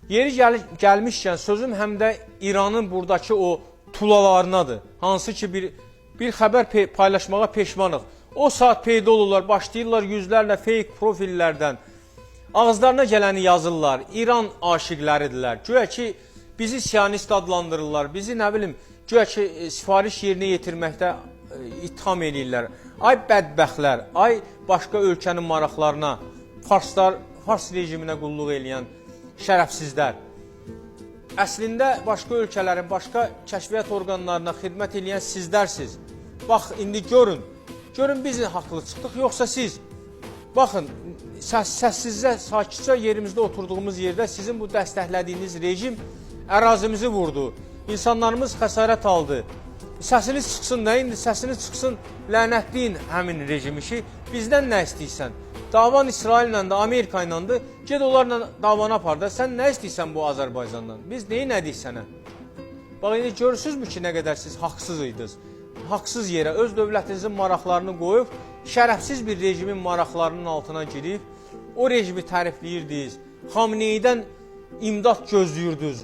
Yeri gəlmişkən sözüm həm də İranın buradakı o tulalarınadır. Hansı ki bir xəbər paylaşmağa peşmanıq. O saat peyda olurlar, başlayırlar yüzlərlə fake profillərdən. Ağızlarına gələni yazırlar. İran aşiqləridirlər. Güya ki bizi siyonist adlandırırlar. Bizi nə bilim, güya ki sifariş yerinə yetirməkdə itham edirlər. Ay bədbəxtlər, ay başqa ölkənin maraqlarına, Fars rejiminə qulluq eləyən şərəfsizlər. Əslində başqa ölkələrin, başqa kəşfiyyat orqanlarına xidmət eləyən sizlərsiniz. Bax, indi görün biz haqlı çıxdıq, yoxsa siz? Baxın, səssizcə, sakitcə yerimizdə oturduğumuz yerdə sizin bu dəstəklədiyiniz rejim ərazimizi vurdu. İnsanlarımız xəsarət aldı. Səsiniz çıxsın, nə indi? Səsiniz çıxsın, lənətləyin həmin rejimi ki, bizdən nə istəyirsən? Davan İsraillə də, Amerika ilə də, ged onlarla davanı apar da, sən nə istəyirsən bu Azərbaycandan? Biz neyi nədik sənə? Bax, indi görürsünüzmü ki, nə qədər siz haqsız idiniz? Haqsız yerə öz dövlətinizin maraqlarını qoyub, şərəfsiz bir rejimin maraqlarının altına girib, o rejimi tərifləyirdiniz, Xamneydən imdad gözləyirdiniz.